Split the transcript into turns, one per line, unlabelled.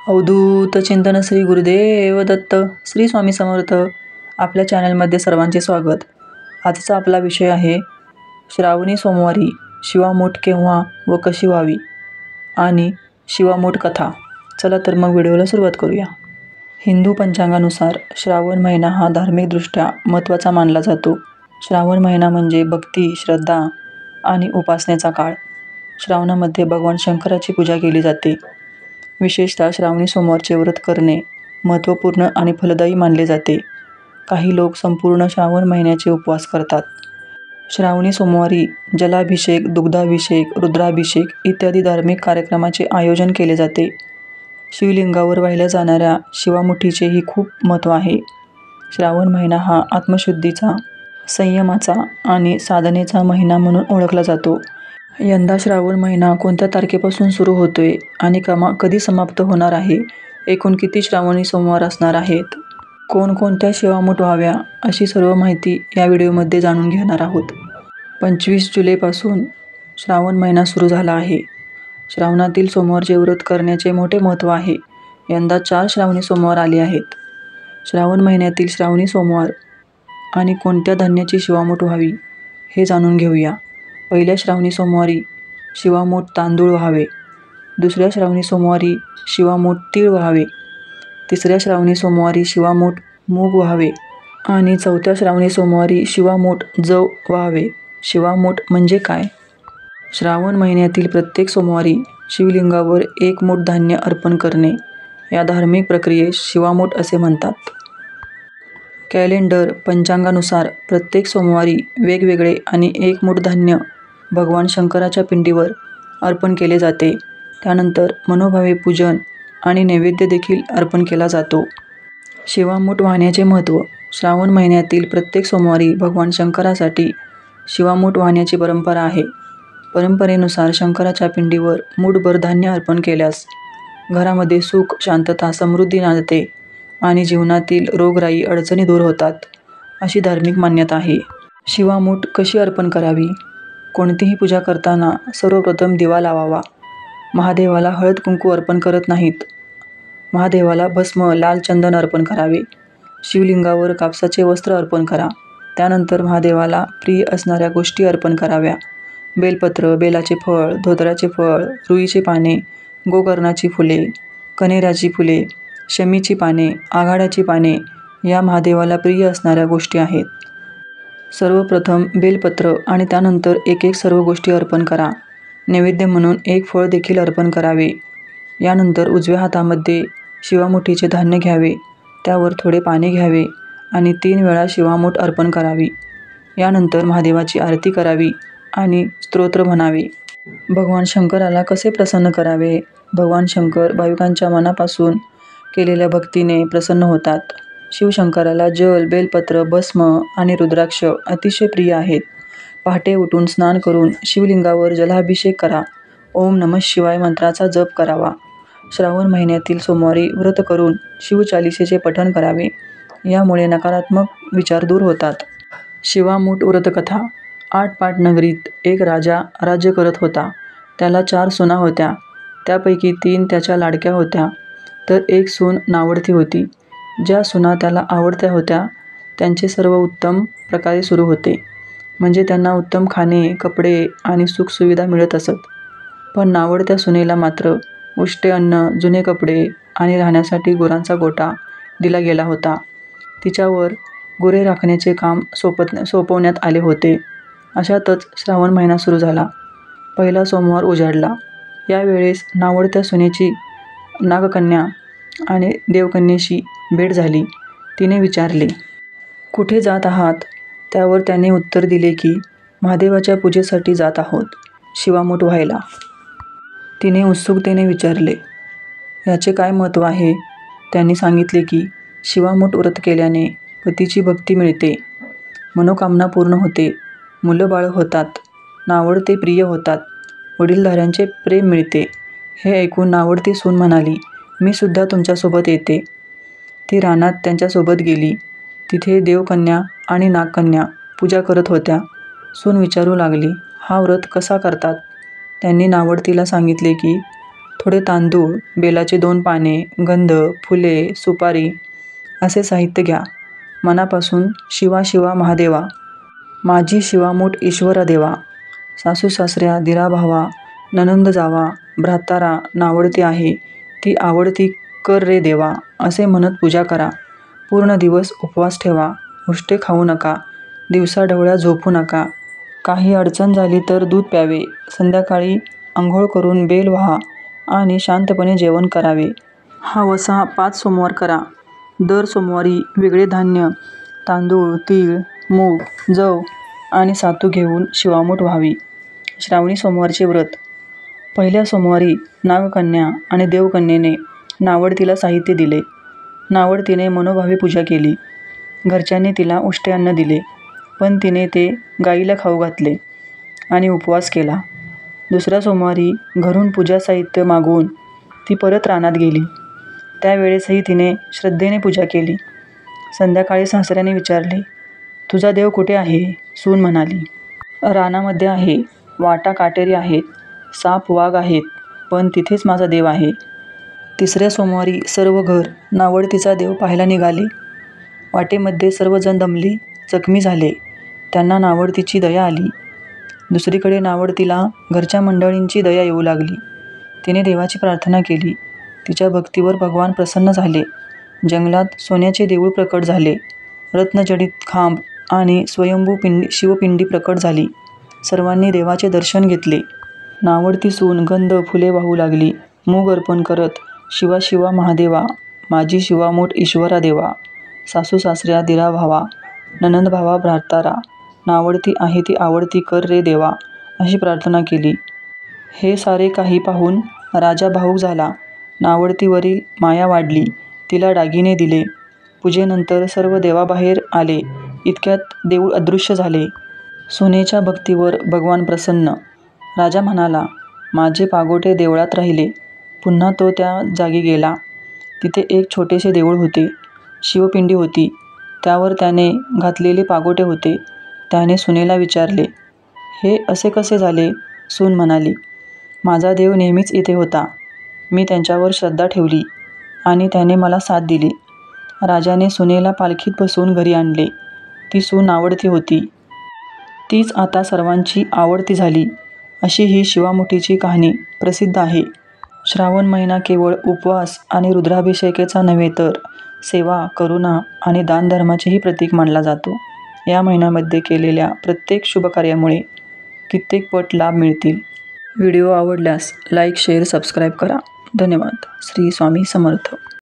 अवधूत चिंतन श्री गुरुदेव दत्त. श्री स्वामी समर्थ. आपल्या चॅनलमध्ये सर्वांचे स्वागत. आजचा आपला विषय आहे श्रावणी सोमवारी शिवामूठ केव्हा व कशी व्हावी आणि शिवामूठ कथा. चला तर मग व्हिडिओला सुरुवात करूया. हिंदू पंचांगानुसार श्रावण महिना हा धार्मिकदृष्ट्या महत्त्वाचा मानला जातो. श्रावण महिना म्हणजे भक्ती, श्रद्धा आणि उपासनेचा काळ. श्रावणामध्ये भगवान शंकराची पूजा केली जाते. विशेषतः श्रावणी सोमवारचे व्रत करणे महत्त्वपूर्ण आणि फलदायी मानले जाते. काही लोक संपूर्ण श्रावण महिन्याचे उपवास करतात. श्रावणी सोमवारी जलाभिषेक, दुग्धाभिषेक, रुद्राभिषेक इत्यादी धार्मिक कार्यक्रमाचे आयोजन केले जाते. शिवलिंगावर वाहिल्या जाणाऱ्या शिवामुठीचेही खूप महत्त्व आहे. श्रावण महिना हा आत्मशुद्धीचा, संयमाचा आणि साधनेचा महिना म्हणून ओळखला जातो. यंदा श्रावण महिना कोणत्या तारखेपासून सुरू होतोय आणि कधी समाप्त होणार आहे, एकूण किती श्रावणी सोमवार असणार आहेत, कोणकोणत्या शिवामूठ व्हाव्या अशी सर्व माहिती या व्हिडिओमध्ये जाणून घेणार आहोत. 25 जुलैपासून श्रावण महिना सुरू झाला आहे. श्रावणातील सोमवारचे व्रत करण्याचे मोठे महत्त्व आहे. यंदा 4 श्रावणी सोमवार आले आहेत. श्रावण महिन्यातील श्रावणी सोमवार आणि कोणत्या धान्याची शिवामूठ व्हावी हे जाणून घेऊया. पहिल्या श्रावणी सोमवारी शिवामूठ तांदूळ व्हावे. दुसऱ्या श्रावणी सोमवारी शिवामूठ तीळ व्हावे. तिसऱ्या श्रावणी सोमवारी शिवामूठ मूग व्हावे आणि चौथ्या श्रावणी सोमवारी शिवामूठ जव व्हावे. शिवामूठ म्हणजे काय? श्रावण महिन्यातील प्रत्येक सोमवारी शिवलिंगावर 1 मूठ धान्य अर्पण करणे या धार्मिक प्रक्रियेस शिवामूठ असे म्हणतात. कॅलेंडर पंचांगानुसार प्रत्येक सोमवारी वेगवेगळे आणि 1 मूठ धान्य भगवान शंकराच्या पिंडीवर अर्पण केले जाते. त्यानंतर मनोभावे पूजन आणि नैवेद्य देखील अर्पण केला जातो. शिवामूठ वाहण्याचे महत्त्व. श्रावण महिन्यातील प्रत्येक सोमवारी भगवान शंकरासाठी शिवामूठ वाहण्याची परंपरा आहे. परंपरेनुसार शंकराच्या पिंडीवर मूठभर धान्य अर्पण केल्यास घरामध्ये सुख, शांतता, समृद्धी नांदते आणि जीवनातील रोगराई, अडचणी दूर होतात, अशी धार्मिक मान्यता आहे. शिवामूठ कशी अर्पण करावी? कोणतीही पूजा करताना सर्वप्रथम दिवा लावावा. महादेवाला हळद कुंकू अर्पण करत नाहीत. महादेवाला भस्म, लाल चंदन अर्पण करावे. शिवलिंगावर कापसाचे वस्त्र अर्पण करा. त्यानंतर महादेवाला प्रिय असणाऱ्या गोष्टी अर्पण कराव्या. बेलपत्र, बेलाचे फळ, धोतराचे फळ, रुईची पाने, गोकर्णाची फुले, कण्हेराची फुले, शमीची पाने, आघाड्याची पाने या महादेवाला प्रिय असणाऱ्या गोष्टी आहेत. सर्वप्रथम बेलपत्र आणि त्यानंतर एक सर्व गोष्टी अर्पण करा. नैवेद्य म्हणून 1 फळ देखील अर्पण करावे. यानंतर उजव्या हातामध्ये शिवामुठीचे धान्य घ्यावे. त्यावर थोडे पाणी घ्यावे आणि 3 वेळा शिवामूठ अर्पण करावी. यानंतर महादेवाची आरती करावी आणि स्तोत्र म्हणावे. भगवान शंकराला कसे प्रसन्न करावे? भगवान शंकर भाविकांच्या मनापासून केलेल्या भक्तीने प्रसन्न होतात. शिवशंकराला जल, बेलपत्र, भस्म आणि रुद्राक्ष अतिशय प्रिय आहेत. पहाटे उठून स्नान करून शिवलिंगावर जलाभिषेक करा. ओम नमः शिवाय मंत्राचा जप करावा. श्रावण महिन्यातील सोमवारी व्रत करून शिवचालिसेचे पठण करावे. यामुळे नकारात्मक विचार दूर होतात. शिवामूठ व्रतकथा. 8 पाट नगरीत एक राजा राज्य करत होता. त्याला 4 सुना होत्या. त्यापैकी 3 त्याच्या लाडक्या होत्या, तर 1 सून नावडती होती. ज्या सुना त्याला आवडत्या होत्या त्यांचे सर्व उत्तम प्रकारे सुरू होते. म्हणजे त्यांना उत्तम खाणे, कपडे आणि सुखसुविधा मिळत असत. पण नावडत्या सुनेला मात्र उष्टे अन्न, जुने कपडे आणि राहण्यासाठी गुरांचा गोठा दिला गेला होता. तिच्यावर गुरे राखण्याचे काम सोपवण्यात आले होते. अशातच श्रावण महिना सुरू झाला. पहिला सोमवार उजाडला. यावेळेस नावडत्या सुनेची नागकन्या आणि देवकन्येशी भेट झाली. तिने विचारले, कुठे जात आहात? त्यावर त्याने उत्तर दिले की महादेवाच्या पूजेसाठी जात आहोत, शिवामूठ व्हायला. तिने उत्सुकतेने विचारले, याचे काय महत्त्व आहे? त्यांनी सांगितले की शिवामूठ व्रत केल्याने पतीची भक्ती मिळते, मनोकामना पूर्ण होते, मुलं-बाळं होतात, नावडते प्रिय होतात, वडीलधाऱ्यांचे प्रेम मिळते. हे ऐकून नावडती सून म्हणाली, मी सुद्धा तुमच्यासोबत येते. ती रानात त्यांच्यासोबत गेली. तिथे देवकन्या आणि नागकन्या पूजा करत होत्या. सून विचारू लागली, हा व्रत कसा करतात? त्यांनी नावडतीला सांगितले की थोडे तांदूळ, बेलाची 2 पाने, गंध, फुले, सुपारी असे साहित्य घ्या. मनापासून शिवा शिवा महादेवा, माझी शिवामूठ ईश्वरा देवा, सासू सासऱ्या दिरा भावा, नणंद जावा, भ्रातारा नावडती आहे ती आवडती कर रे देवा असे म्हणत पूजा करा. पूर्ण दिवस उपवास ठेवा. उष्टे खाऊ नका. दिवसाढवळ्या झोपू नका. काही अडचण झाली तर दूध प्यावे. संध्याकाळी अंघोळ करून बेल व्हा आणि शांतपणे जेवण करावे. हा वसा 5 सोमवार करा. दर सोमवारी वेगळे धान्य, तांदूळ, तीळ, मूग, जव आणि सातू घेऊन शिवामूठ व्हावी. श्रावणी सोमवारचे व्रत. पहिल्या सोमवारी नागकन्या आणि देवकन्येने नावडतीला साहित्य दिले. नावडतीने मनोभावे पूजा केली. घरच्यांनी तिला उष्टे अन्न दिले, पण तिने ते गाईला खाऊ घातले आणि उपवास केला. दुसऱ्या सोमवारी घरून पूजा साहित्य मागवून ती परत रानात गेली. त्यावेळेसही तिने श्रद्धेने पूजा केली. संध्याकाळी सासऱ्याने विचारले, तुझा देव कुठे आहे? सून म्हणाली, रानामध्ये आहे. वाटा काटेरी आहेत, साप वाघ आहेत, पण तिथेच माझा देव आहे. तिसऱ्या सोमवारी सर्व घर नावडतीचा देव पाहायला निघाले. वाटेमध्ये सर्वजण दमले, जखमी झाले. त्यांना नावडतीची दया आली. दुसरीकडे नावडतीला घरच्या मंडळींची दया येऊ लागली. तिने देवाची प्रार्थना केली. तिच्या भक्तीवर भगवान प्रसन्न झाले. जंगलात सोन्याचे देऊळ प्रकट झाले. रत्नजडित खांब आणि स्वयंभू शिवपिंडी प्रकट झाली. सर्वांनी देवाचे दर्शन घेतले. नावडती सून गंध फुले वाहू लागली. मूग अर्पण करत, शिवा शिवा महादेवा, माझी शिवामूठ ईश्वरा देवा, सासू सासऱ्या दिरा भावा, नणंद भावा भ्रातारा, नावडती आहे ती आवडती कर रे देवा अशी प्रार्थना केली. हे सारे काही पाहून राजा भावूक झाला. नावडतीवरील माया वाढली. तिला दागिने दिले. पूजेनंतर सर्व देवाबाहेर आले. इतक्यात देऊळ अदृश्य झाले. सुनेच्या भक्तीवर भगवान प्रसन्न. राजा म्हणाला, माझे पागोटे देवळात राहिले. पुन्हा तो त्या जागी गेला. तिथे एक छोटेसे देऊळ होते. शिवपिंडी होती. त्यावर त्याने घातलेले पागोटे होते. त्याने सुनेला विचारले, हे असे कसे झाले? सून म्हणाली, माझा देव नेहमीच इथे होता. मी त्यांच्यावर श्रद्धा ठेवली आणि त्याने मला साथ दिली. राजाने सुनेला पालखीत बसवून घरी आणले. ती सून आवडती होती. तीच आता सर्वांची आवडती झाली. अशी ही शिवामुठीची कहाणी प्रसिद्ध आहे. श्रावण महिना केवळ उपवास आणि रुद्राभिषेकाचा नव्हे तर सेवा, करुणा आणि दानधर्माचेही प्रतीक मानला जातो. या महिन्यामध्ये केलेल्या प्रत्येक शुभकार्यामुळे कित्येक पट लाभ मिळतील. व्हिडिओ आवडल्यास लाईक, शेअर, सबस्क्राईब करा. धन्यवाद. श्री स्वामी समर्थ.